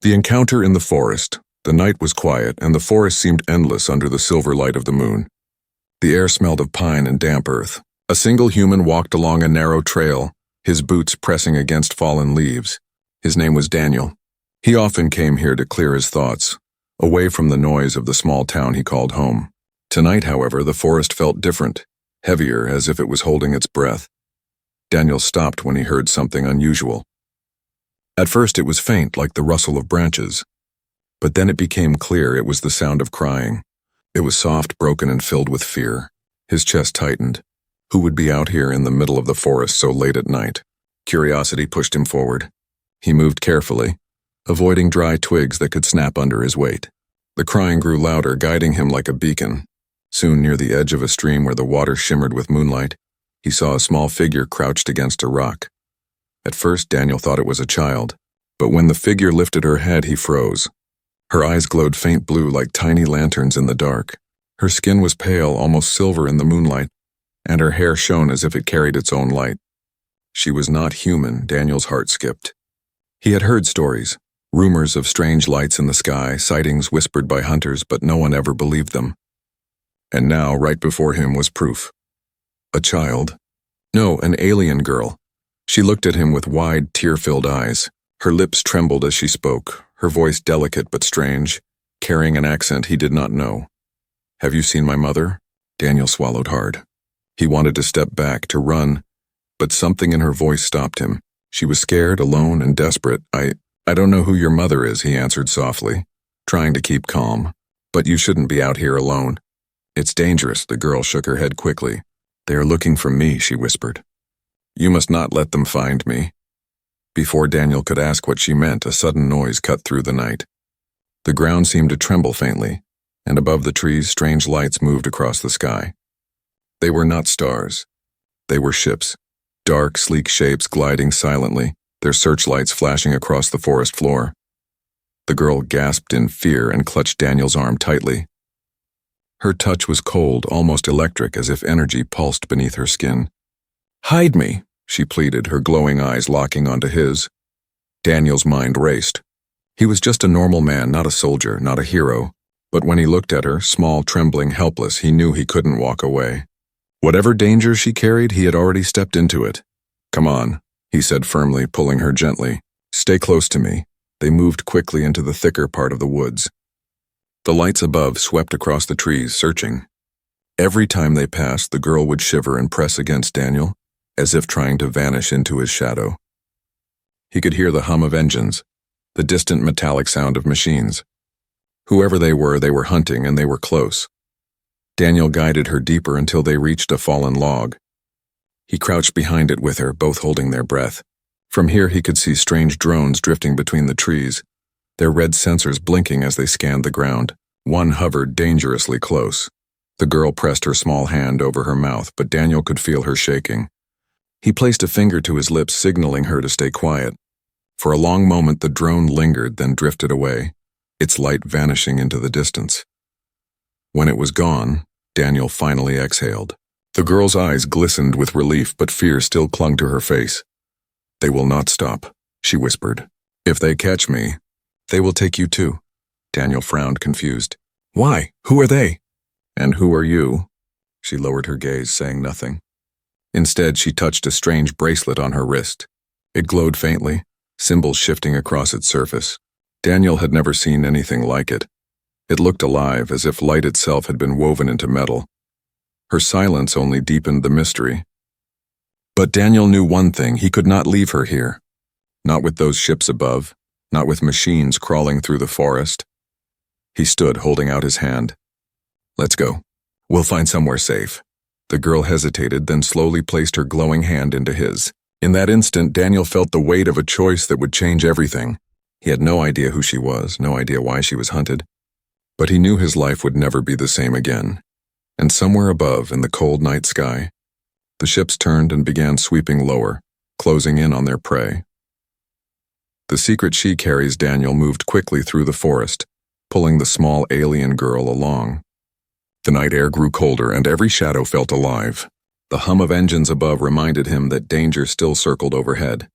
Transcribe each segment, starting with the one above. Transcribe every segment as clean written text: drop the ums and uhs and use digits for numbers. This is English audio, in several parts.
The encounter in the forest. The night was quiet, and the forest seemed endless under the silver light of the moon. The air smelled of pine and damp earth. A single human walked along a narrow trail, his boots pressing against fallen leaves. His name was Daniel. He often came here to clear his thoughts, away from the noise of the small town he called home. Tonight, however, the forest felt different, heavier, as if it was holding its breath. Daniel stopped when he heard something unusual. At first it was faint, like the rustle of branches. But then it became clear it was the sound of crying. It was soft, broken, and filled with fear. His chest tightened. Who would be out here in the middle of the forest so late at night? Curiosity pushed him forward. He moved carefully, avoiding dry twigs that could snap under his weight. The crying grew louder, guiding him like a beacon. Soon, near the edge of a stream where the water shimmered with moonlight, he saw a small figure crouched against a rock. At first, Daniel thought it was a child, but when the figure lifted her head, he froze. Her eyes glowed faint blue like tiny lanterns in the dark. Her skin was pale, almost silver in the moonlight, and her hair shone as if it carried its own light. She was not human. Daniel's heart skipped. He had heard stories, rumors of strange lights in the sky, sightings whispered by hunters, but no one ever believed them. And now, right before him, was proof. A child. No, an alien girl. She looked at him with wide, tear-filled eyes. Her lips trembled as she spoke, her voice delicate but strange, carrying an accent he did not know. "Have you seen my mother?" Daniel swallowed hard. He wanted to step back, to run, but something in her voice stopped him. She was scared, alone, and desperate. I don't know who your mother is," he answered softly, trying to keep calm. "But you shouldn't be out here alone." "It's dangerous," the girl shook her head quickly. "They are looking for me," she whispered. "You must not let them find me." Before Daniel could ask what she meant, a sudden noise cut through the night. The ground seemed to tremble faintly, and above the trees strange lights moved across the sky. They were not stars. They were ships, dark, sleek shapes gliding silently, their searchlights flashing across the forest floor. The girl gasped in fear and clutched Daniel's arm tightly. Her touch was cold, almost electric, as if energy pulsed beneath her skin. "Hide me," she pleaded, her glowing eyes locking onto his. Daniel's mind raced. He was just a normal man, not a soldier, not a hero. But when he looked at her, small, trembling, helpless, he knew he couldn't walk away. Whatever danger she carried, he had already stepped into it. "Come on," he said firmly, pulling her gently. "Stay close to me." They moved quickly into the thicker part of the woods. The lights above swept across the trees, searching. Every time they passed, the girl would shiver and press against Daniel, as if trying to vanish into his shadow. He could hear the hum of engines, the distant metallic sound of machines. Whoever they were hunting, and they were close. Daniel guided her deeper until they reached a fallen log. He crouched behind it with her, both holding their breath. From here he could see strange drones drifting between the trees, their red sensors blinking as they scanned the ground. One hovered dangerously close. The girl pressed her small hand over her mouth, but Daniel could feel her shaking. He placed a finger to his lips, signaling her to stay quiet. For a long moment the drone lingered, then drifted away, its light vanishing into the distance. When it was gone, Daniel finally exhaled. The girl's eyes glistened with relief, but fear still clung to her face. "They will not stop," she whispered. "If they catch me, they will take you too." Daniel frowned, confused. "Why? Who are they?" "And who are you?" She lowered her gaze, saying nothing. Instead, she touched a strange bracelet on her wrist. It glowed faintly, symbols shifting across its surface. Daniel had never seen anything like it. It looked alive, as if light itself had been woven into metal. Her silence only deepened the mystery. But Daniel knew one thing: he could not leave her here. Not with those ships above, not with machines crawling through the forest. He stood, holding out his hand. "Let's go. We'll find somewhere safe." The girl hesitated, then slowly placed her glowing hand into his. In that instant, Daniel felt the weight of a choice that would change everything. He had no idea who she was, no idea why she was hunted. But he knew his life would never be the same again. And somewhere above, in the cold night sky, the ships turned and began sweeping lower, closing in on their prey. The secret she carries, Daniel moved quickly through the forest, pulling the small alien girl along. The night air grew colder, and every shadow felt alive. The hum of engines above reminded him that danger still circled overhead.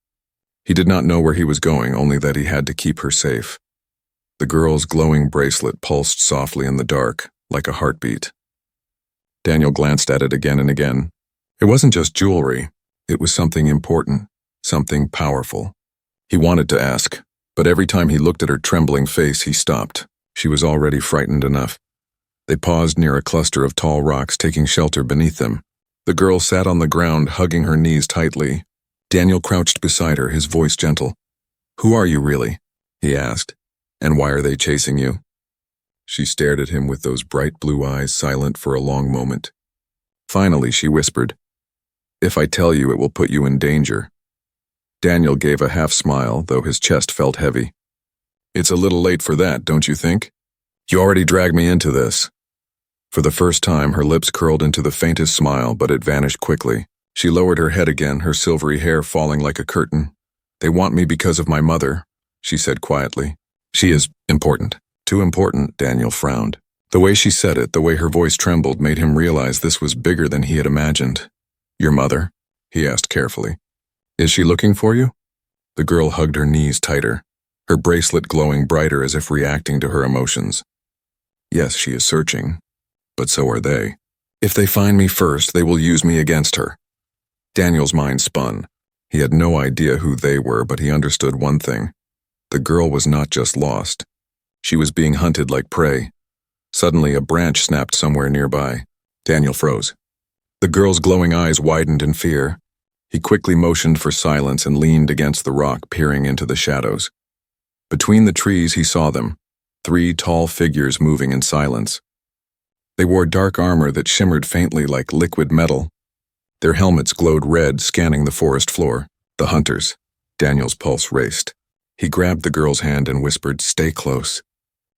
He did not know where he was going, only that he had to keep her safe. The girl's glowing bracelet pulsed softly in the dark, like a heartbeat. Daniel glanced at it again and again. It wasn't just jewelry. It was something important, something powerful. He wanted to ask, but every time he looked at her trembling face, he stopped. She was already frightened enough. They paused near a cluster of tall rocks, taking shelter beneath them. The girl sat on the ground, hugging her knees tightly. Daniel crouched beside her, his voice gentle. "Who are you really?" he asked. "And why are they chasing you?" She stared at him with those bright blue eyes, silent for a long moment. Finally, she whispered, "If I tell you, it will put you in danger." Daniel gave a half smile, though his chest felt heavy. "It's a little late for that, don't you think? You already dragged me into this." For the first time, her lips curled into the faintest smile, but it vanished quickly. She lowered her head again, her silvery hair falling like a curtain. "They want me because of my mother," she said quietly. "She is important." "Too important," Daniel frowned. The way she said it, the way her voice trembled, made him realize this was bigger than he had imagined. "Your mother?" he asked carefully. "Is she looking for you?" The girl hugged her knees tighter, her bracelet glowing brighter as if reacting to her emotions. "Yes, she is searching, but so are they. If they find me first, they will use me against her." Daniel's mind spun. He had no idea who they were, but he understood one thing. The girl was not just lost. She was being hunted like prey. Suddenly, a branch snapped somewhere nearby. Daniel froze. The girl's glowing eyes widened in fear. He quickly motioned for silence and leaned against the rock, peering into the shadows. Between the trees, he saw them, 3 tall figures moving in silence. They wore dark armor that shimmered faintly like liquid metal. Their helmets glowed red, scanning the forest floor. The hunters. Daniel's pulse raced. He grabbed the girl's hand and whispered, "Stay close.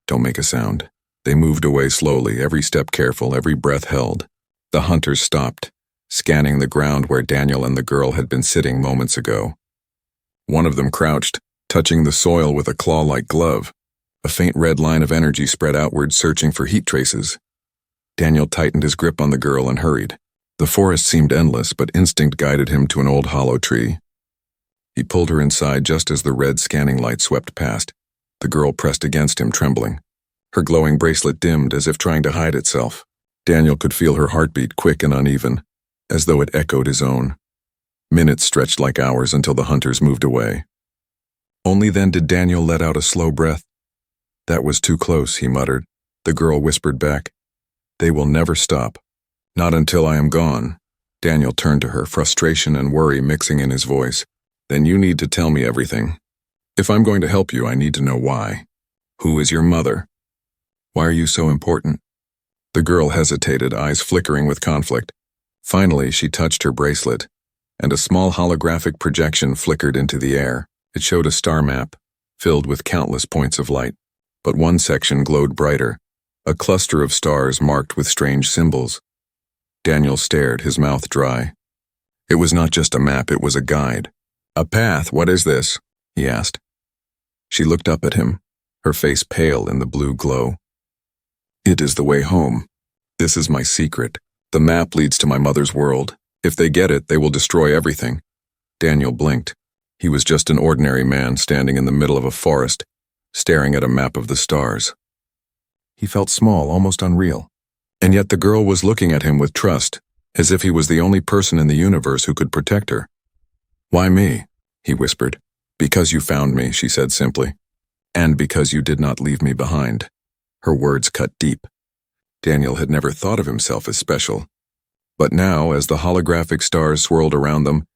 Don't make a sound." They moved away slowly, every step careful, every breath held. The hunters stopped, scanning the ground where Daniel and the girl had been sitting moments ago. One of them crouched, touching the soil with a claw-like glove. A faint red line of energy spread outward, searching for heat traces. Daniel tightened his grip on the girl and hurried. The forest seemed endless, but instinct guided him to an old hollow tree. He pulled her inside just as the red scanning light swept past. The girl pressed against him, trembling. Her glowing bracelet dimmed as if trying to hide itself. Daniel could feel her heartbeat, quick and uneven, as though it echoed his own. Minutes stretched like hours until the hunters moved away. Only then did Daniel let out a slow breath. "That was too close," he muttered. The girl whispered back, "They will never stop. Not until I am gone." Daniel turned to her, frustration and worry mixing in his voice. "Then you need to tell me everything. If I'm going to help you, I need to know why. Who is your mother? Why are you so important?" The girl hesitated, eyes flickering with conflict. Finally, she touched her bracelet, and a small holographic projection flickered into the air. It showed a star map, filled with countless points of light. But one section glowed brighter, a cluster of stars marked with strange symbols. Daniel stared, his mouth dry. It was not just a map, it was a guide. "A path, what is this?" he asked. She looked up at him, her face pale in the blue glow. "It is the way home. This is my secret. The map leads to my mother's world. If they get it, they will destroy everything." Daniel blinked. He was just an ordinary man standing in the middle of a forest, staring at a map of the stars. He felt small, almost unreal. And yet the girl was looking at him with trust, as if he was the only person in the universe who could protect her. "Why me?" he whispered. "Because you found me," she said simply. "And because you did not leave me behind." Her words cut deep. Daniel had never thought of himself as special. But now, as the holographic stars swirled around them,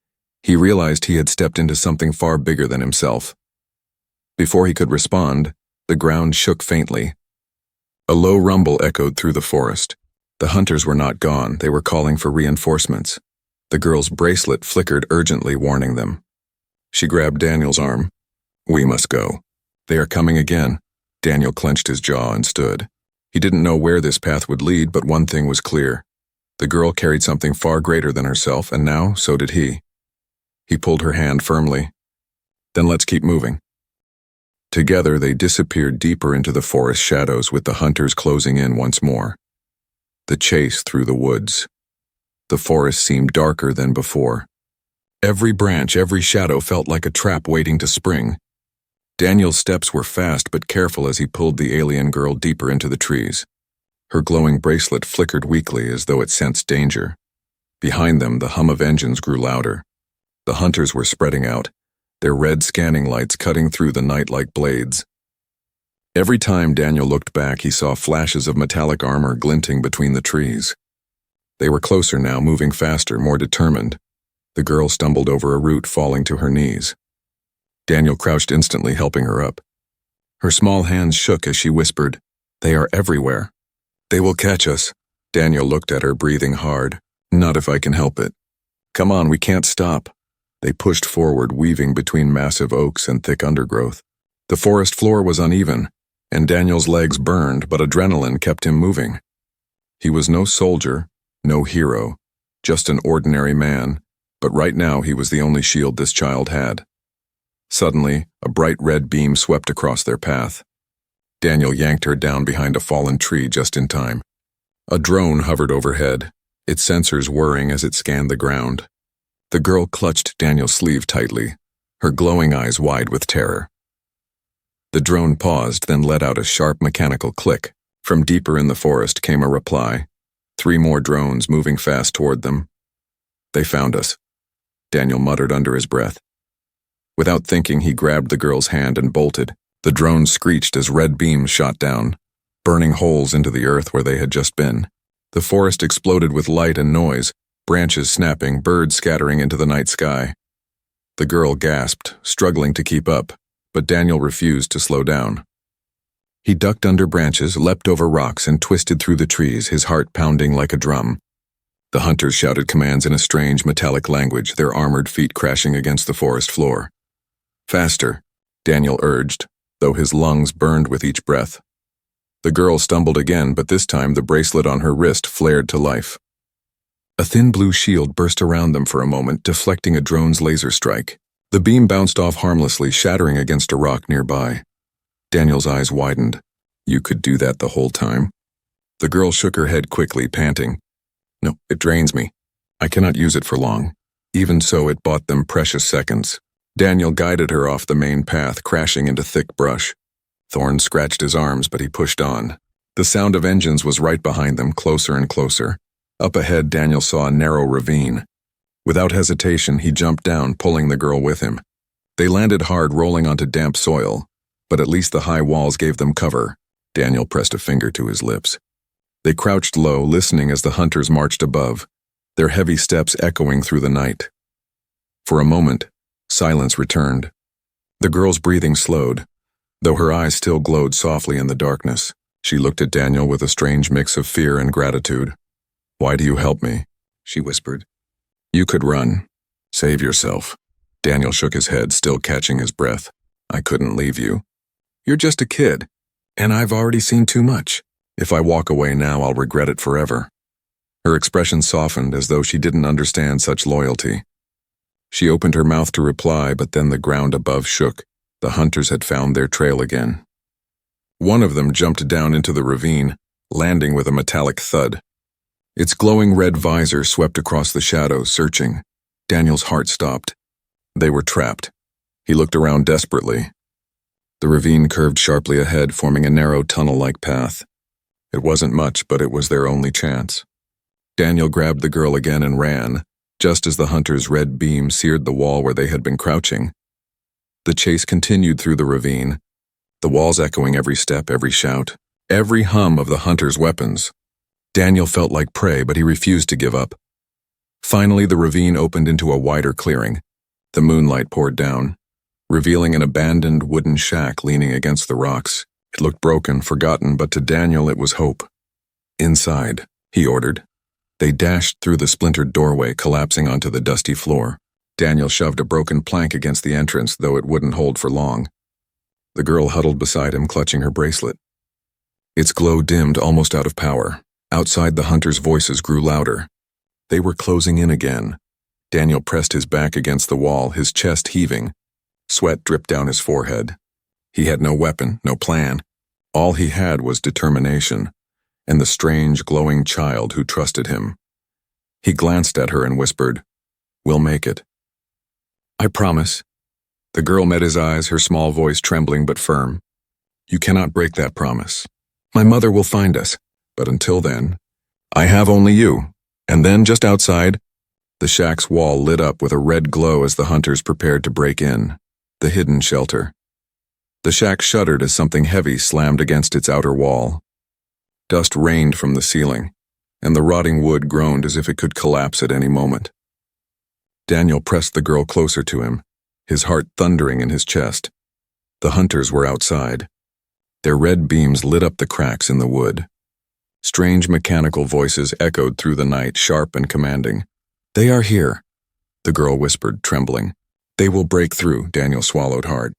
he realized he had stepped into something far bigger than himself. Before he could respond, the ground shook faintly. A low rumble echoed through the forest. The hunters were not gone, they were calling for reinforcements. The girl's bracelet flickered urgently, warning them. She grabbed Daniel's arm. "We must go. They are coming again." Daniel clenched his jaw and stood. He didn't know where this path would lead, but one thing was clear. The girl carried something far greater than herself, and now so did he. He pulled her hand firmly. "Then let's keep moving." Together they disappeared deeper into the forest shadows, with the hunters closing in once more. The chase through the woods. The forest seemed darker than before. Every branch, every shadow felt like a trap waiting to spring. Daniel's steps were fast but careful as he pulled the alien girl deeper into the trees. Her glowing bracelet flickered weakly as though it sensed danger. Behind them, the hum of engines grew louder. The hunters were spreading out, their red scanning lights cutting through the night like blades. Every time Daniel looked back, he saw flashes of metallic armor glinting between the trees. They were closer now, moving faster, more determined. The girl stumbled over a root, falling to her knees. Daniel crouched instantly, helping her up. Her small hands shook as she whispered, "They are everywhere. They will catch us." Daniel looked at her, breathing hard. "Not if I can help it. Come on, we can't stop." They pushed forward, weaving between massive oaks and thick undergrowth. The forest floor was uneven, and Daniel's legs burned, but adrenaline kept him moving. He was no soldier, no hero, just an ordinary man, but right now he was the only shield this child had. Suddenly, a bright red beam swept across their path. Daniel yanked her down behind a fallen tree just in time. A drone hovered overhead, its sensors whirring as it scanned the ground. The girl clutched Daniel's sleeve tightly, her glowing eyes wide with terror. The drone paused, then let out a sharp mechanical click. From deeper in the forest came a reply. 3 more drones moving fast toward them. "They found us," Daniel muttered under his breath. Without thinking, he grabbed the girl's hand and bolted. The drones screeched as red beams shot down, burning holes into the earth where they had just been. The forest exploded with light and noise, branches snapping, birds scattering into the night sky. The girl gasped, struggling to keep up, but Daniel refused to slow down. He ducked under branches, leapt over rocks, and twisted through the trees, his heart pounding like a drum. The hunters shouted commands in a strange metallic language, their armored feet crashing against the forest floor. "Faster," Daniel urged, though his lungs burned with each breath. The girl stumbled again, but this time the bracelet on her wrist flared to life. A thin blue shield burst around them for a moment, deflecting a drone's laser strike. The beam bounced off harmlessly, shattering against a rock nearby. Daniel's eyes widened. "You could do that the whole time?" The girl shook her head quickly, panting. "No, it drains me. I cannot use it for long." Even so, it bought them precious seconds. Daniel guided her off the main path, crashing into thick brush. Thorns scratched his arms, but he pushed on. The sound of engines was right behind them, closer and closer. Up ahead, Daniel saw a narrow ravine. Without hesitation, he jumped down, pulling the girl with him. They landed hard, rolling onto damp soil, but at least the high walls gave them cover. Daniel pressed a finger to his lips. They crouched low, listening as the hunters marched above, their heavy steps echoing through the night. For a moment, silence returned. The girl's breathing slowed, though her eyes still glowed softly in the darkness. She looked at Daniel with a strange mix of fear and gratitude. "Why do you help me?" she whispered. "You could run. Save yourself." Daniel shook his head, still catching his breath. "I couldn't leave you. You're just a kid, and I've already seen too much. If I walk away now, I'll regret it forever." Her expression softened as though she didn't understand such loyalty. She opened her mouth to reply, but then the ground above shook. The hunters had found their trail again. One of them jumped down into the ravine, landing with a metallic thud. Its glowing red visor swept across the shadows, searching. Daniel's heart stopped. They were trapped. He looked around desperately. The ravine curved sharply ahead, forming a narrow tunnel-like path. It wasn't much, but it was their only chance. Daniel grabbed the girl again and ran, just as the hunters' red beam seared the wall where they had been crouching. The chase continued through the ravine, the walls echoing every step, every shout, every hum of the hunters' weapons. Daniel felt like prey, but he refused to give up. Finally, the ravine opened into a wider clearing. The moonlight poured down, revealing an abandoned wooden shack leaning against the rocks. It looked broken, forgotten, but to Daniel it was hope. "Inside," he ordered. They dashed through the splintered doorway, collapsing onto the dusty floor. Daniel shoved a broken plank against the entrance, though it wouldn't hold for long. The girl huddled beside him, clutching her bracelet. Its glow dimmed, almost out of power. Outside, the hunters' voices grew louder. They were closing in again. Daniel pressed his back against the wall, his chest heaving. Sweat dripped down his forehead. He had no weapon, no plan. All he had was determination, and the strange, glowing child who trusted him. He glanced at her and whispered, "We'll make it." "I promise." The girl met his eyes, her small voice trembling but firm. You cannot break that promise. My mother will find us, but until then, I have only you. And then, just outside, the shack's wall lit up with a red glow as the hunters prepared to break in. The hidden shelter. The shack shuddered as something heavy slammed against its outer wall. Dust rained from the ceiling, and the rotting wood groaned as if it could collapse at any moment. Daniel pressed the girl closer to him, his heart thundering in his chest. The hunters were outside. Their red beams lit up the cracks in the wood. Strange mechanical voices echoed through the night, sharp and commanding. They are here, the girl whispered, trembling. They will break through, Daniel swallowed hard.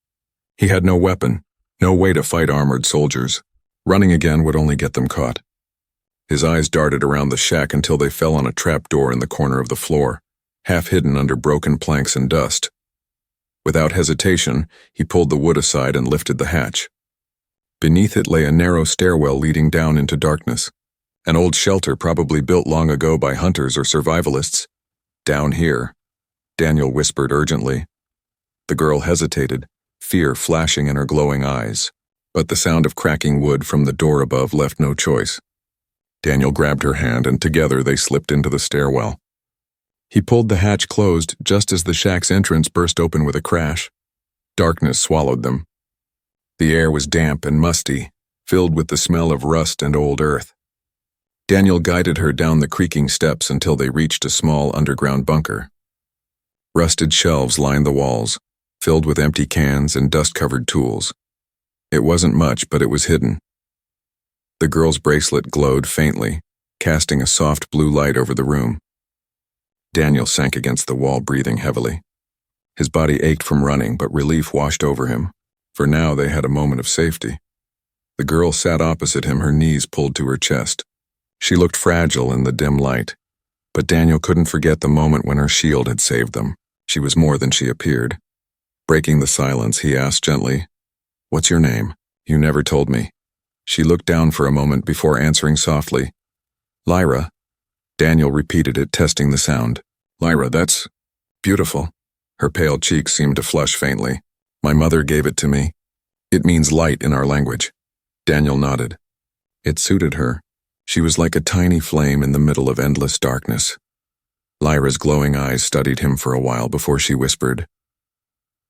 He had no weapon, no way to fight armored soldiers. Running again would only get them caught. His eyes darted around the shack until they fell on a trap door in the corner of the floor, half hidden under broken planks and dust. Without hesitation, he pulled the wood aside and lifted the hatch. Beneath it lay a narrow stairwell leading down into darkness, an old shelter probably built long ago by hunters or survivalists. Down here, Daniel whispered urgently. The girl hesitated, fear flashing in her glowing eyes, but the sound of cracking wood from the door above left no choice. Daniel grabbed her hand and together they slipped into the stairwell. He pulled the hatch closed just as the shack's entrance burst open with a crash. Darkness swallowed them. The air was damp and musty, filled with the smell of rust and old earth. Daniel guided her down the creaking steps until they reached a small underground bunker. Rusted shelves lined the walls, filled with empty cans and dust-covered tools. It wasn't much, but it was hidden. The girl's bracelet glowed faintly, casting a soft blue light over the room. Daniel sank against the wall, breathing heavily. His body ached from running, but relief washed over him, for now they had a moment of safety. The girl sat opposite him, her knees pulled to her chest. She looked fragile in the dim light, but Daniel couldn't forget the moment when her shield had saved them. She was more than she appeared. Breaking the silence, he asked gently, "What's your name? You never told me." She looked down for a moment before answering softly, "Lyra." Daniel repeated it, testing the sound. "Lyra, that's beautiful." Her pale cheeks seemed to flush faintly. "My mother gave it to me. It means light in our language." Daniel nodded. It suited her. She was like a tiny flame in the middle of endless darkness. Lyra's glowing eyes studied him for a while before she whispered,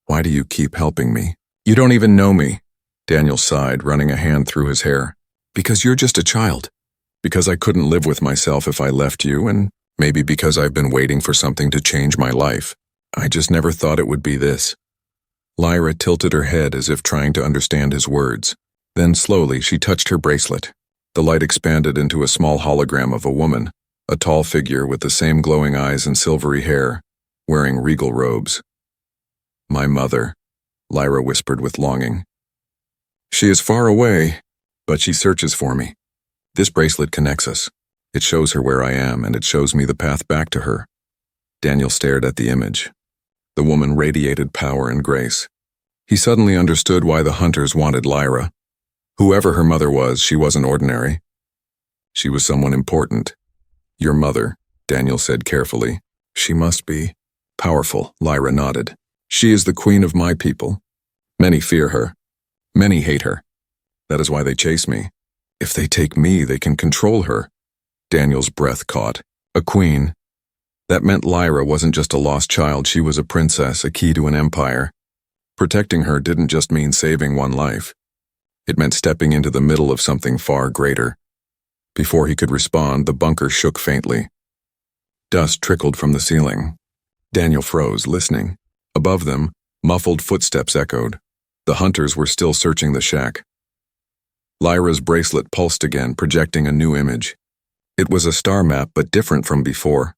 "Why do you keep helping me? You don't even know me." Daniel sighed, running a hand through his hair. "Because you're just a child. Because I couldn't live with myself if I left you, and maybe because I've been waiting for something to change my life. I just never thought it would be this." Lyra tilted her head as if trying to understand his words. Then slowly she touched her bracelet. The light expanded into a small hologram of a woman, a tall figure with the same glowing eyes and silvery hair, wearing regal robes. "My mother," Lyra whispered with longing. "She is far away, but she searches for me. This bracelet connects us. It shows her where I am, and it shows me the path back to her." Daniel stared at the image. The woman radiated power and grace. He suddenly understood why the hunters wanted Lyra. Whoever her mother was, she wasn't ordinary. She was someone important. "Your mother," Daniel said carefully. "She must be powerful," Lyra nodded. "She is the queen of my people. Many fear her. Many hate her. That is why they chase me. If they take me, they can control her." Daniel's breath caught. A queen. That meant Lyra wasn't just a lost child, she was a princess, a key to an empire. Protecting her didn't just mean saving one life. It meant stepping into the middle of something far greater. Before he could respond, the bunker shook faintly. Dust trickled from the ceiling. Daniel froze, listening. Above them, muffled footsteps echoed. The hunters were still searching the shack. Lyra's bracelet pulsed again, projecting a new image. It was a star map, but different from before.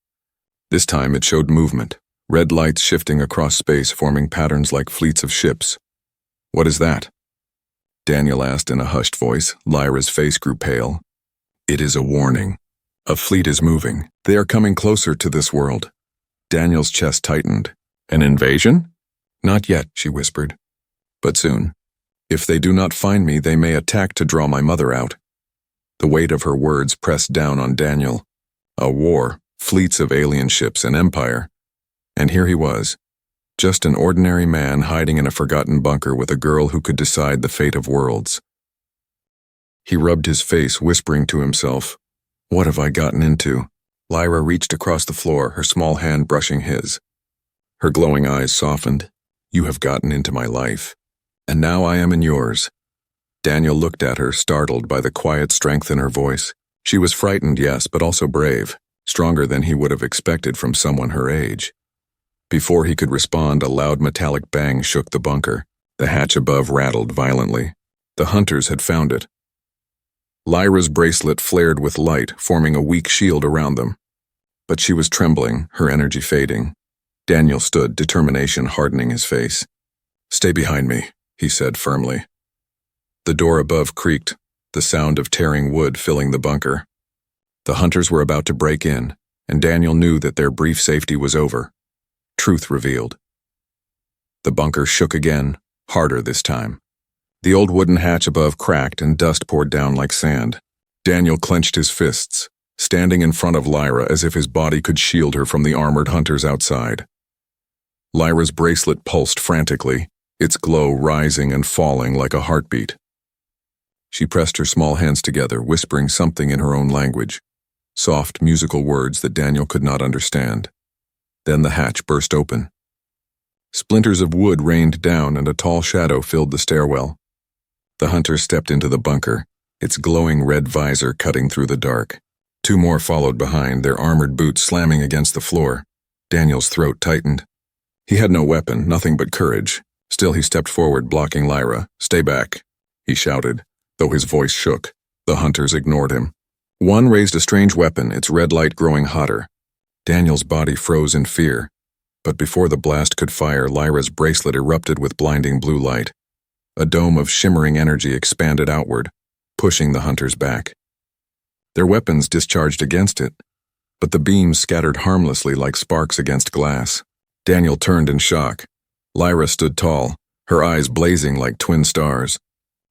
This time it showed movement, red lights shifting across space, forming patterns like fleets of ships. "What is that?" Daniel asked in a hushed voice. Lyra's face grew pale. "It is a warning. A fleet is moving. They are coming closer to this world." Daniel's chest tightened. "An invasion?" "Not yet," she whispered. "But soon. If they do not find me, they may attack to draw my mother out." The weight of her words pressed down on Daniel. A war, fleets of alien ships, an empire. And here he was, Just an ordinary man hiding in a forgotten bunker with a girl who could decide the fate of worlds. He rubbed his face, whispering to himself, "What have I gotten into?" Lyra reached across the floor, her small hand brushing his. Her glowing eyes softened. "You have gotten into my life, and now I am in yours." Daniel looked at her, startled by the quiet strength in her voice. She was frightened, yes, but also brave, stronger than he would have expected from someone her age. Before he could respond, a loud metallic bang shook the bunker. The hatch above rattled violently. The hunters had found it. Lyra's bracelet flared with light, forming a weak shield around them. But she was trembling, her energy fading. Daniel stood, determination hardening his face. "Stay behind me," he said firmly. The door above creaked, the sound of tearing wood filling the bunker. The hunters were about to break in, and Daniel knew that their brief safety was over. Truth revealed. The bunker shook again, harder this time. The old wooden hatch above cracked and dust poured down like sand. Daniel clenched his fists, standing in front of Lyra as if his body could shield her from the armored hunters outside. Lyra's bracelet pulsed frantically, its glow rising and falling like a heartbeat. She pressed her small hands together, whispering something in her own language, soft musical words that Daniel could not understand. Then the hatch burst open. Splinters of wood rained down and a tall shadow filled the stairwell. The hunter stepped into the bunker, its glowing red visor cutting through the dark. Two more followed behind, their armored boots slamming against the floor. Daniel's throat tightened. He had no weapon, nothing but courage. Still he stepped forward, blocking Lyra. "Stay back," he shouted, though his voice shook. The hunters ignored him. One raised a strange weapon, its red light growing hotter. Daniel's body froze in fear. But before the blast could fire, Lyra's bracelet erupted with blinding blue light. A dome of shimmering energy expanded outward, pushing the hunters back. Their weapons discharged against it, but the beams scattered harmlessly like sparks against glass. Daniel turned in shock. Lyra stood tall, her eyes blazing like twin stars.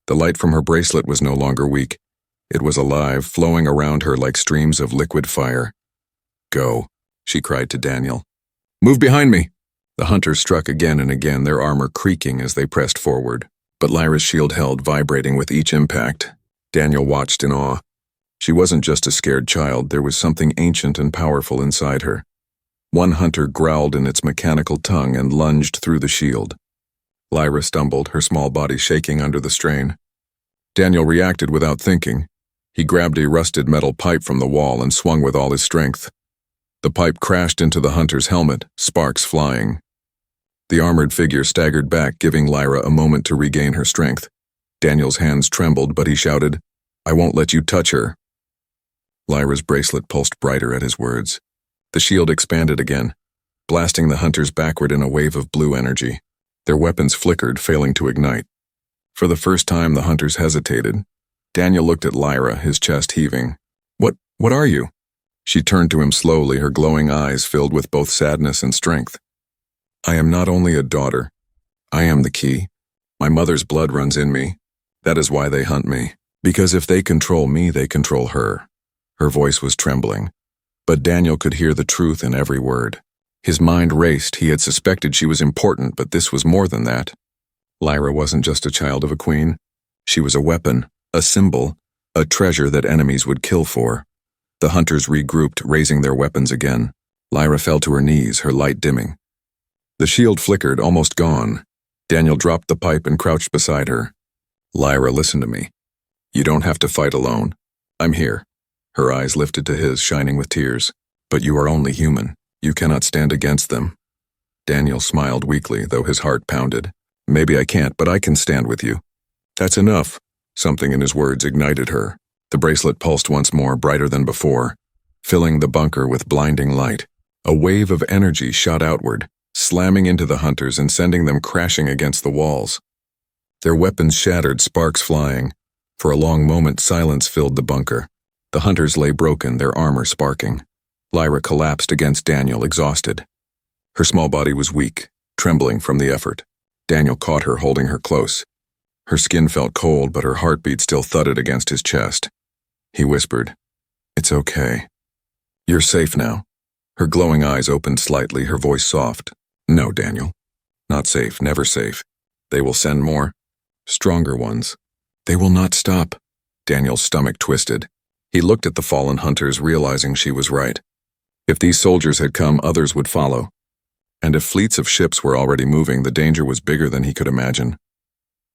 The light from her bracelet was no longer weak. It was alive, flowing around her like streams of liquid fire. "Go," she cried to Daniel. "Move behind me!" The hunters struck again and again, their armor creaking as they pressed forward. But Lyra's shield held, vibrating with each impact. Daniel watched in awe. She wasn't just a scared child, there was something ancient and powerful inside her. One hunter growled in its mechanical tongue and lunged through the shield. Lyra stumbled, her small body shaking under the strain. Daniel reacted without thinking. He grabbed a rusted metal pipe from the wall and swung with all his strength. The pipe crashed into the hunter's helmet, sparks flying. The armored figure staggered back, giving Lyra a moment to regain her strength. Daniel's hands trembled, but he shouted, "I won't let you touch her." Lyra's bracelet pulsed brighter at his words. The shield expanded again, blasting the hunters backward in a wave of blue energy. Their weapons flickered, failing to ignite. For the first time, the hunters hesitated. Daniel looked at Lyra, his chest heaving. What are you?" She turned to him slowly, her glowing eyes filled with both sadness and strength. "I am not only a daughter. I am the key. My mother's blood runs in me. That is why they hunt me. Because if they control me, they control her." Her voice was trembling, but Daniel could hear the truth in every word. His mind raced. He had suspected she was important, but this was more than that. Lyra wasn't just a child of a queen. She was a weapon, a symbol, a treasure that enemies would kill for. The hunters regrouped, raising their weapons again. Lyra fell to her knees, her light dimming. The shield flickered, almost gone. Daniel dropped the pipe and crouched beside her. "Lyra, listen to me. You don't have to fight alone. I'm here." Her eyes lifted to his, shining with tears. "But you are only human. You cannot stand against them." Daniel smiled weakly, though his heart pounded. "Maybe I can't, but I can stand with you." "That's enough." Something in his words ignited her. The bracelet pulsed once more, brighter than before, filling the bunker with blinding light. A wave of energy shot outward, slamming into the hunters and sending them crashing against the walls. Their weapons shattered, sparks flying. For a long moment, silence filled the bunker. The hunters lay broken, their armor sparking. Lyra collapsed against Daniel, exhausted. Her small body was weak, trembling from the effort. Daniel caught her, holding her close. Her skin felt cold, but her heartbeat still thudded against his chest. He whispered, "It's okay. You're safe now." Her glowing eyes opened slightly, her voice soft. "No, Daniel. Not safe, never safe. They will send more. Stronger ones. They will not stop. Daniel's stomach twisted. He looked at the fallen hunters, realizing she was right. If these soldiers had come, others would follow. And if fleets of ships were already moving, the danger was bigger than he could imagine.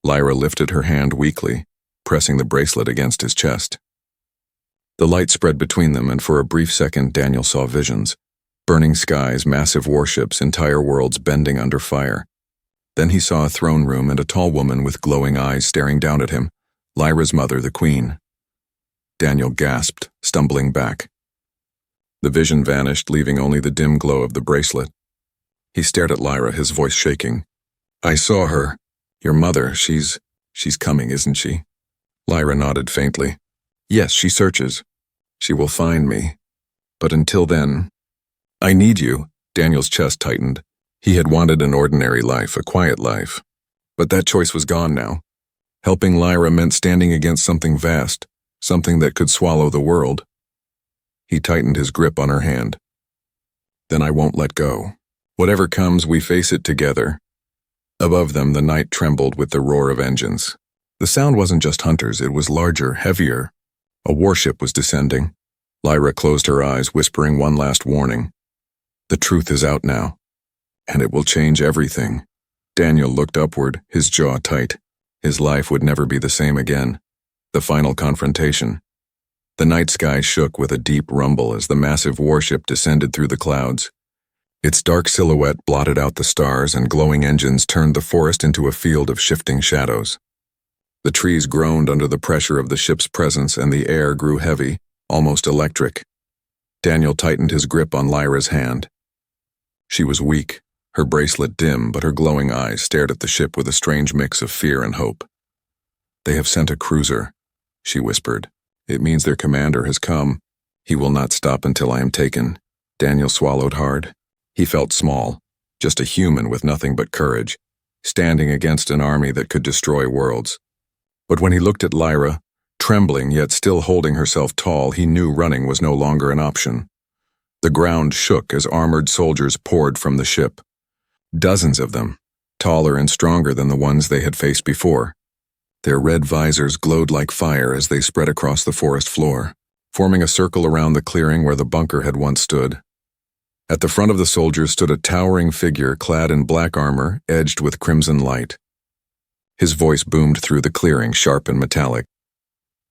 Lyra lifted her hand weakly, pressing the bracelet against his chest. The light spread between them, and for a brief second Daniel saw visions. Burning skies, massive warships, entire worlds bending under fire. Then he saw a throne room and a tall woman with glowing eyes staring down at him, Lyra's mother, the queen. Daniel gasped, stumbling back. The vision vanished, leaving only the dim glow of the bracelet. He stared at Lyra, his voice shaking. I saw her. Your mother, she's coming, isn't she? Lyra nodded faintly. Yes, she searches. She will find me. But until then, I need you. Daniel's chest tightened. He had wanted an ordinary life, a quiet life. But that choice was gone now. Helping Lyra meant standing against something vast, something that could swallow the world. He tightened his grip on her hand. Then I won't let go. Whatever comes, we face it together. Above them, the night trembled with the roar of engines. The sound wasn't just hunters, it was larger, heavier. A warship was descending. Lyra closed her eyes, whispering one last warning. The truth is out now, and it will change everything. Daniel looked upward, his jaw tight. His life would never be the same again. The final confrontation. The night sky shook with a deep rumble as the massive warship descended through the clouds. Its dark silhouette blotted out the stars, and glowing engines turned the forest into a field of shifting shadows. The trees groaned under the pressure of the ship's presence, and the air grew heavy, almost electric. Daniel tightened his grip on Lyra's hand. She was weak, her bracelet dim, but her glowing eyes stared at the ship with a strange mix of fear and hope. They have sent a cruiser, she whispered. It means their commander has come. He will not stop until I am taken. Daniel swallowed hard. He felt small, just a human with nothing but courage, standing against an army that could destroy worlds. But when he looked at Lyra, trembling yet still holding herself tall, he knew running was no longer an option. The ground shook as armored soldiers poured from the ship. Dozens of them, taller and stronger than the ones they had faced before. Their red visors glowed like fire as they spread across the forest floor, forming a circle around the clearing where the bunker had once stood. At the front of the soldiers stood a towering figure clad in black armor edged with crimson light. His voice boomed through the clearing, sharp and metallic.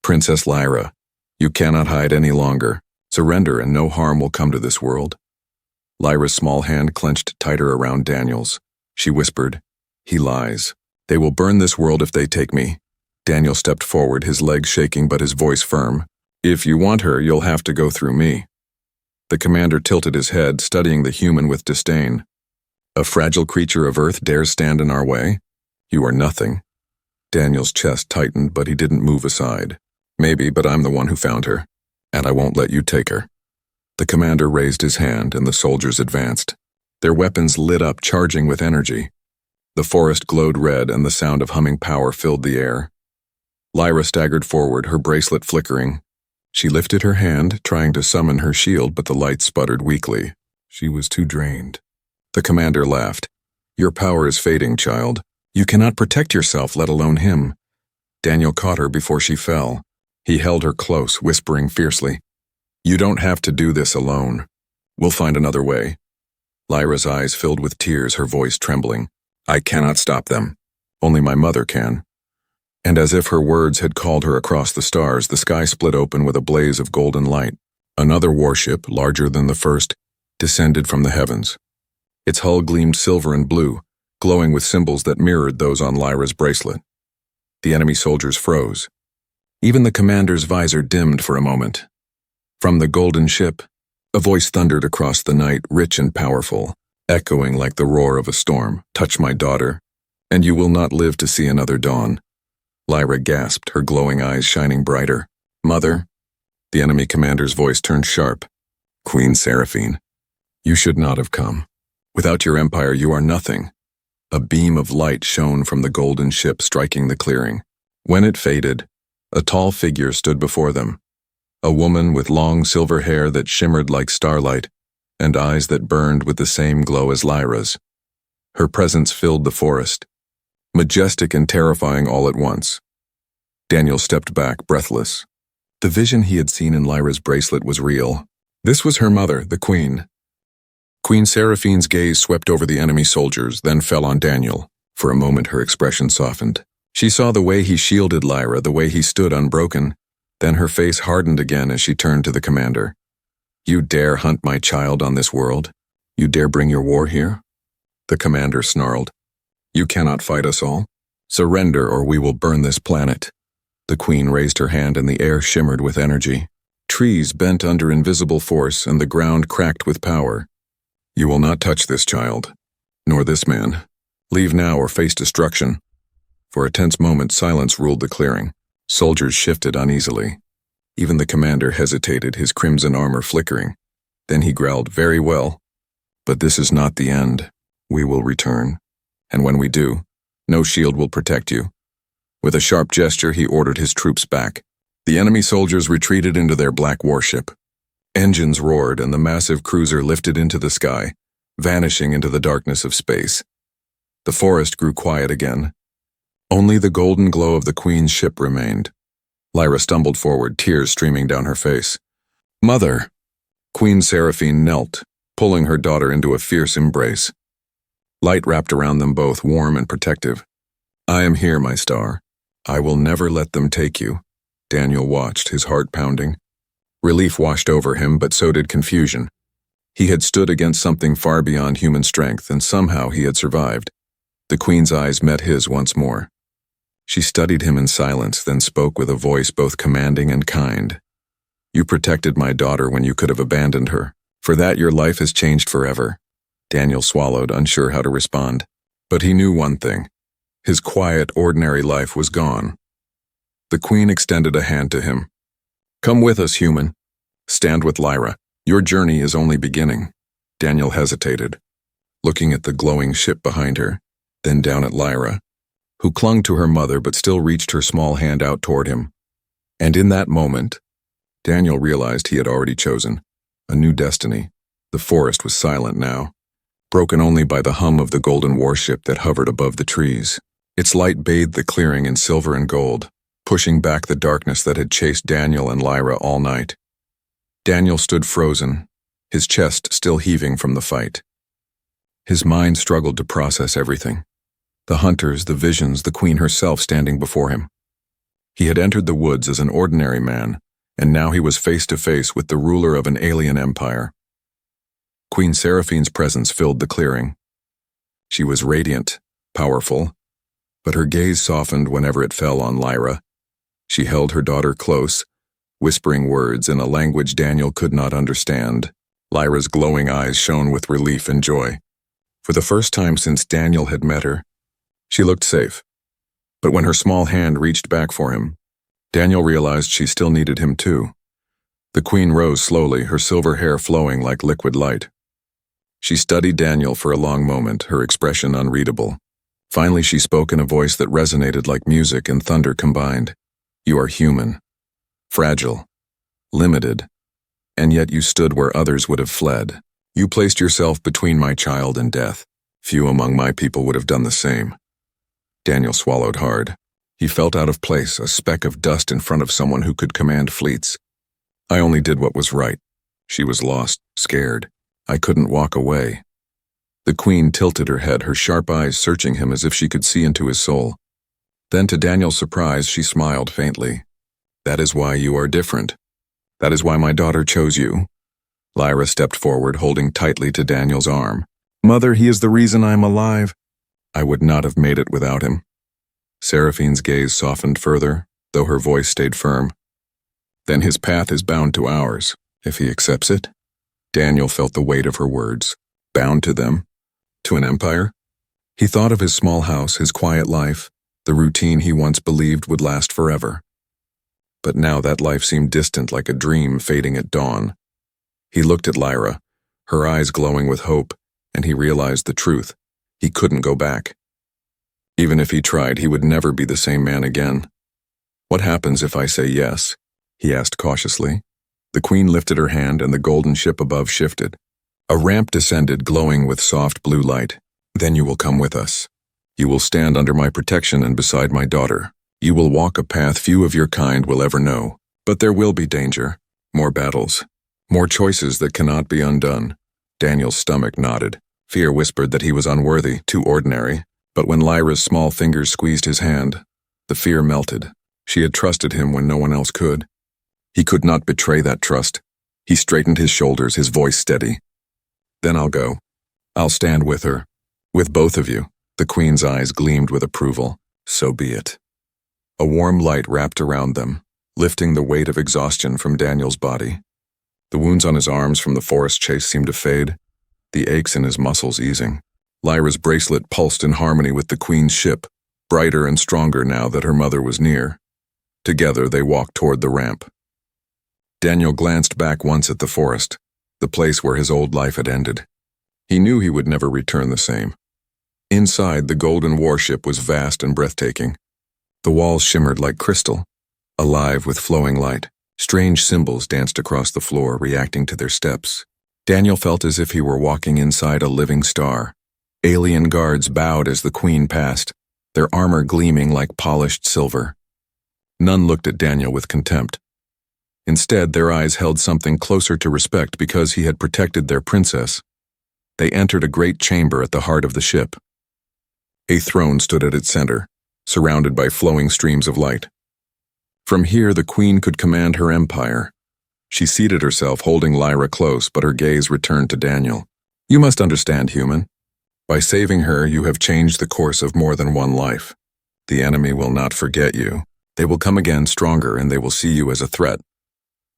Princess Lyra, you cannot hide any longer. Surrender and no harm will come to this world. Lyra's small hand clenched tighter around Daniel's. She whispered, He lies. They will burn this world if they take me. Daniel stepped forward, his legs shaking but his voice firm. If you want her, you'll have to go through me. The commander tilted his head, studying the human with disdain. A fragile creature of Earth dares stand in our way? You are nothing. Daniel's chest tightened, but he didn't move aside. Maybe, but I'm the one who found her, and I won't let you take her. The commander raised his hand, and the soldiers advanced. Their weapons lit up, charging with energy. The forest glowed red, and the sound of humming power filled the air. Lyra staggered forward, her bracelet flickering. She lifted her hand, trying to summon her shield, but the light sputtered weakly. She was too drained. The commander laughed. Your power is fading, child. You cannot protect yourself, let alone him. Daniel caught her before she fell. He held her close, whispering fiercely, You don't have to do this alone. We'll find another way. Lyra's eyes filled with tears, her voice trembling. I cannot stop them. Only my mother can. And as if her words had called her across the stars, the sky split open with a blaze of golden light. Another warship, larger than the first, descended from the heavens. Its hull gleamed silver and blue, glowing with symbols that mirrored those on Lyra's bracelet. The enemy soldiers froze. Even the commander's visor dimmed for a moment. From the golden ship, a voice thundered across the night, rich and powerful, echoing like the roar of a storm. Touch my daughter, and you will not live to see another dawn. Lyra gasped, her glowing eyes shining brighter. Mother? The enemy commander's voice turned sharp. Queen Seraphine, you should not have come. Without your empire, you are nothing. A beam of light shone from the golden ship, striking the clearing. When it faded, a tall figure stood before them. A woman with long silver hair that shimmered like starlight, and eyes that burned with the same glow as Lyra's. Her presence filled the forest, majestic and terrifying all at once. Daniel stepped back, breathless. The vision he had seen in Lyra's bracelet was real. This was her mother, the Queen. Queen Seraphine's gaze swept over the enemy soldiers, then fell on Daniel. For a moment her expression softened. She saw the way he shielded Lyra, the way he stood unbroken. Then her face hardened again as she turned to the commander. "You dare hunt my child on this world? You dare bring your war here?" The commander snarled. "You cannot fight us all. Surrender or we will burn this planet." The Queen raised her hand and the air shimmered with energy. Trees bent under invisible force and the ground cracked with power. "You will not touch this child, nor this man. Leave now or face destruction." For a tense moment, silence ruled the clearing. Soldiers shifted uneasily. Even the commander hesitated, his crimson armor flickering. Then he growled, "Very well. But this is not the end. We will return. And when we do, no shield will protect you." With a sharp gesture, he ordered his troops back. The enemy soldiers retreated into their black warship. Engines roared and the massive cruiser lifted into the sky, vanishing into the darkness of space. The forest grew quiet again. Only the golden glow of the Queen's ship remained. Lyra stumbled forward, tears streaming down her face. "Mother!" Queen Seraphine knelt, pulling her daughter into a fierce embrace. Light wrapped around them both, warm and protective. "I am here, my star. I will never let them take you." Daniel watched, his heart pounding. Relief washed over him, but so did confusion. He had stood against something far beyond human strength, and somehow he had survived. The Queen's eyes met his once more. She studied him in silence, then spoke with a voice both commanding and kind. "You protected my daughter when you could have abandoned her. For that your life has changed forever." Daniel swallowed, unsure how to respond. But he knew one thing. His quiet, ordinary life was gone. The Queen extended a hand to him. "Come with us, human. Stand with Lyra. Your journey is only beginning." Daniel hesitated, looking at the glowing ship behind her, then down at Lyra, who clung to her mother but still reached her small hand out toward him. And in that moment, Daniel realized he had already chosen a new destiny. The forest was silent now, broken only by the hum of the golden warship that hovered above the trees. Its light bathed the clearing in silver and gold, pushing back the darkness that had chased Daniel and Lyra all night. Daniel stood frozen, his chest still heaving from the fight. His mind struggled to process everything. The hunters, the visions, the Queen herself standing before him. He had entered the woods as an ordinary man, and now he was face to face with the ruler of an alien empire. Queen Seraphine's presence filled the clearing. She was radiant, powerful, but her gaze softened whenever it fell on Lyra. She held her daughter close, whispering words in a language Daniel could not understand. Lyra's glowing eyes shone with relief and joy. For the first time since Daniel had met her, she looked safe. But when her small hand reached back for him, Daniel realized she still needed him too. The Queen rose slowly, her silver hair flowing like liquid light. She studied Daniel for a long moment, her expression unreadable. Finally she spoke in a voice that resonated like music and thunder combined. "You are human, fragile, limited, and yet you stood where others would have fled. You placed yourself between my child and death. Few among my people would have done the same." Daniel swallowed hard. He felt out of place, a speck of dust in front of someone who could command fleets. "I only did what was right." She was lost, scared. "I couldn't walk away." The Queen tilted her head, her sharp eyes searching him as if she could see into his soul. Then to Daniel's surprise, she smiled faintly. "That is why you are different. That is why my daughter chose you." Lyra stepped forward, holding tightly to Daniel's arm. "Mother, he is the reason I am alive." "I would not have made it without him." Seraphine's gaze softened further, though her voice stayed firm. "Then his path is bound to ours, if he accepts it." Daniel felt the weight of her words. Bound to them? To an empire? He thought of his small house, his quiet life, the routine he once believed would last forever. But now that life seemed distant, like a dream fading at dawn. He looked at Lyra, her eyes glowing with hope, and he realized the truth. He couldn't go back. Even if he tried, he would never be the same man again. "What happens if I say yes?" he asked cautiously. The Queen lifted her hand and the golden ship above shifted. A ramp descended, glowing with soft blue light. Then you will come with us. You will stand under my protection and beside my daughter. You will walk a path few of your kind will ever know. But there will be danger, more battles, more choices that cannot be undone. Daniel's stomach knotted. Fear whispered that he was unworthy, too ordinary. But when Lyra's small fingers squeezed his hand, the fear melted. She had trusted him when no one else could. He could not betray that trust. He straightened his shoulders, his voice steady. Then I'll go. I'll stand with her. With both of you. The Queen's eyes gleamed with approval. So be it. A warm light wrapped around them, lifting the weight of exhaustion from Daniel's body. The wounds on his arms from the forest chase seemed to fade, the aches in his muscles easing. Lyra's bracelet pulsed in harmony with the Queen's ship, brighter and stronger now that her mother was near. Together they walked toward the ramp. Daniel glanced back once at the forest, the place where his old life had ended. He knew he would never return the same. Inside, the golden warship was vast and breathtaking. The walls shimmered like crystal, alive with flowing light. Strange symbols danced across the floor, reacting to their steps. Daniel felt as if he were walking inside a living star. Alien guards bowed as the Queen passed, their armor gleaming like polished silver. None looked at Daniel with contempt. Instead, their eyes held something closer to respect because he had protected their princess. They entered a great chamber at the heart of the ship. A throne stood at its center, surrounded by flowing streams of light. From here, the Queen could command her empire. She seated herself, holding Lyra close, but her gaze returned to Daniel. You must understand, human. By saving her, you have changed the course of more than one life. The enemy will not forget you. They will come again stronger, and they will see you as a threat.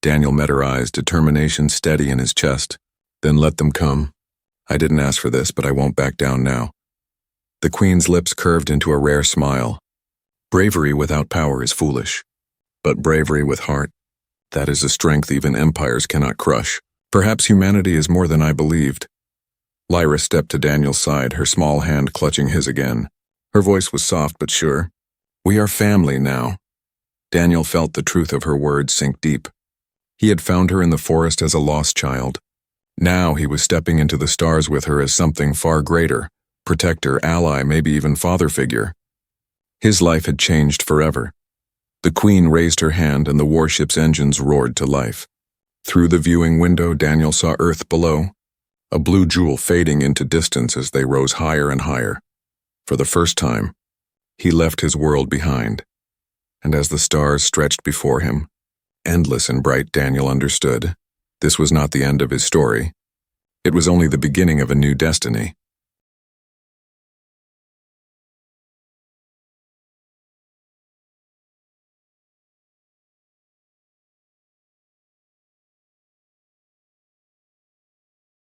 Daniel met her eyes, determination steady in his chest. Then let them come. I didn't ask for this, but I won't back down now. The Queen's lips curved into a rare smile. Bravery without power is foolish. But bravery with heart, that is a strength even empires cannot crush. Perhaps humanity is more than I believed. Lyra stepped to Daniel's side, her small hand clutching his again. Her voice was soft but sure. We are family now. Daniel felt the truth of her words sink deep. He had found her in the forest as a lost child. Now he was stepping into the stars with her as something far greater, protector, ally, maybe even father figure. His life had changed forever. The Queen raised her hand and the warship's engines roared to life. Through the viewing window, Daniel saw Earth below, a blue jewel fading into distance as they rose higher and higher. For the first time, he left his world behind. And as the stars stretched before him, endless and bright, Daniel understood. This was not the end of his story. It was only the beginning of a new destiny.